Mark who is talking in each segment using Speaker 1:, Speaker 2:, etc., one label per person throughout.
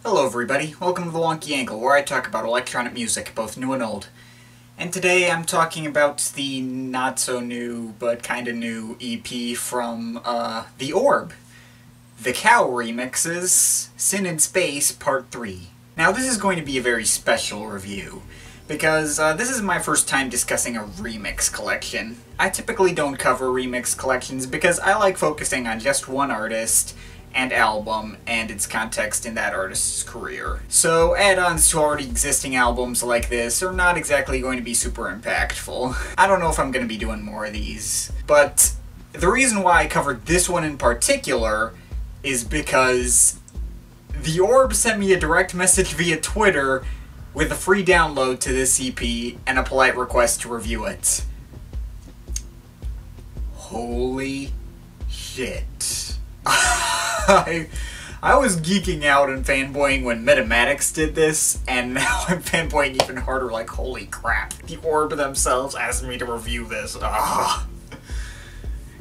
Speaker 1: Hello everybody, welcome to the Wonky Angle, where I talk about electronic music, both new and old. And today I'm talking about the not-so-new, but kinda new EP from, The Orb. The Cow Remixes, Sin in Space, Part 3. Now this is going to be a very special review, because this is my first time discussing a remix collection. I typically don't cover remix collections because I like focusing on just one artist and album and its context in that artist's career. So add-ons to already existing albums like this are not exactly going to be super impactful. I don't know if I'm going to be doing more of these, but the reason why I covered this one in particular is because The Orb sent me a direct message via Twitter with a free download to this EP and a polite request to review it. Holy shit. I was geeking out and fanboying when Metamatics did this, and now I'm fanboying even harder, like, holy crap. The Orb themselves asked me to review this. Ugh.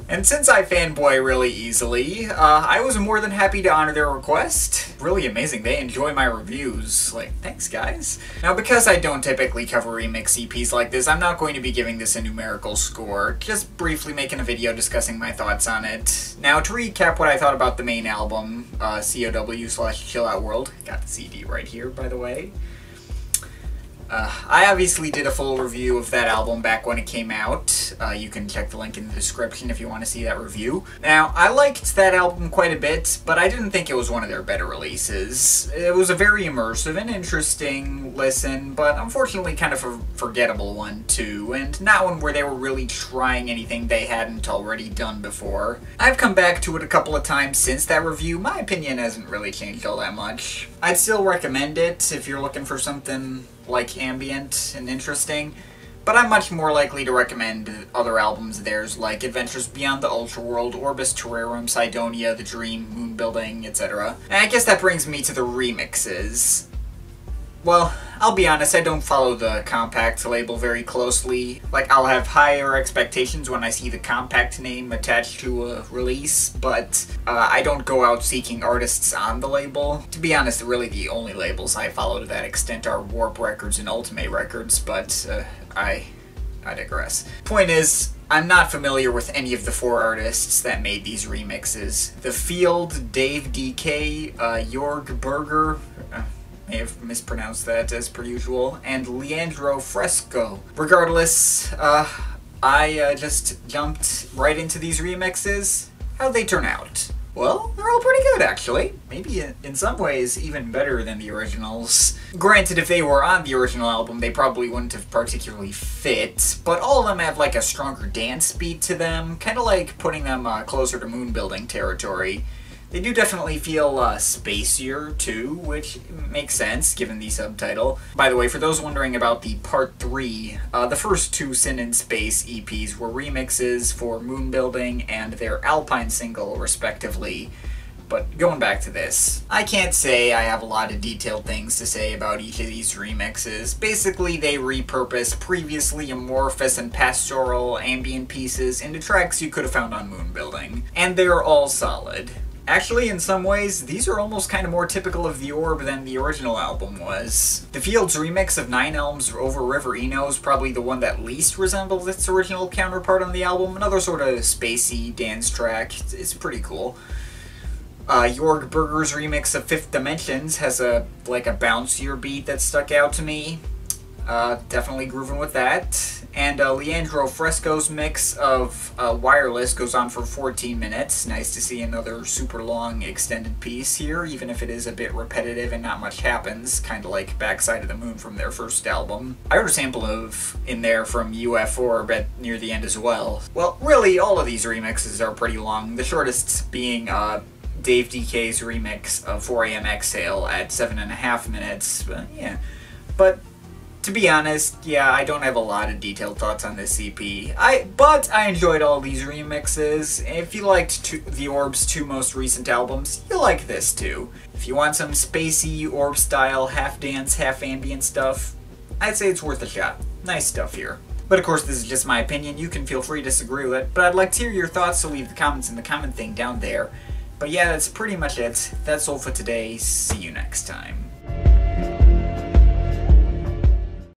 Speaker 1: And since I fanboy really easily, I was more than happy to honor their request. Really amazing, they enjoy my reviews. Like, thanks guys. Now because I don't typically cover remix EPs like this, I'm not going to be giving this a numerical score, just briefly making a video discussing my thoughts on it. Now to recap what I thought about the main album, COW/Chill Out World, got the CD right here by the way. I obviously did a full review of that album back when it came out. You can check the link in the description if you want to see that review. Now, I liked that album quite a bit, but I didn't think it was one of their better releases. It was a very immersive and interesting listen, but unfortunately kind of a forgettable one too, and not one where they were really trying anything they hadn't already done before. I've come back to it a couple of times since that review. My opinion hasn't really changed all that much. I'd still recommend it if you're looking for something like ambient and interesting, but I'm much more likely to recommend other albums of theirs like Adventures Beyond the Ultraworld, Orbis Terrarum, Cydonia, The Dream, Moon Building, etc. And I guess that brings me to the remixes. Well, I'll be honest, I don't follow the compact label very closely. Like, I'll have higher expectations when I see the compact name attached to a release, but I don't go out seeking artists on the label. To be honest, really the only labels I follow to that extent are Warp Records and Ultimate Records, but I digress. Point is, I'm not familiar with any of the four artists that made these remixes. The Field, Dave DK, Jorg Berger, may have mispronounced that as per usual, and Leandro Fresco. Regardless, I just jumped right into these remixes. How'd they turn out? Well, they're all pretty good, actually. Maybe in some ways even better than the originals. Granted, if they were on the original album, they probably wouldn't have particularly fit, but all of them have like a stronger dance beat to them, kind of like putting them closer to Moon Building territory. They do definitely feel spacier, too, which makes sense, given the subtitle. By the way, for those wondering about the Part 3, the first two Sin in Space EPs were remixes for Moon Building and their Alpine single, respectively. But going back to this, I can't say I have a lot of detailed things to say about each of these remixes. Basically, they repurpose previously amorphous and pastoral ambient pieces into tracks you could have found on Moon Building. And they're all solid. Actually, in some ways, these are almost kind of more typical of The Orb than the original album was. The Fields remix of Nine Elms Over River Eno is probably the one that least resembles its original counterpart on the album. Another sort of spacey dance track. It's pretty cool. Jorg Berger's remix of Fifth Dimensions has a bouncier beat that stuck out to me. Definitely grooving with that. And Leandro Fresco's mix of Wireless goes on for 14 minutes. Nice to see another super long extended piece here, even if it is a bit repetitive and not much happens, kind of like Backside of the Moon from their first album. I heard a sample in there from UF Orb near the end as well. Well, really, all of these remixes are pretty long, the shortest being Dave DK's remix of 4am Exhale at 7.5 minutes, but yeah. But to be honest, yeah, I don't have a lot of detailed thoughts on this EP. But I enjoyed all these remixes. If you liked The Orb's two most recent albums, you'll like this too. If you want some spacey Orb-style, half-dance, half-ambient stuff, I'd say it's worth a shot. Nice stuff here. But of course, this is just my opinion. You can feel free to disagree with it, but I'd like to hear your thoughts, so leave the comments in the comment thing down there. But yeah, that's pretty much it. That's all for today. See you next time.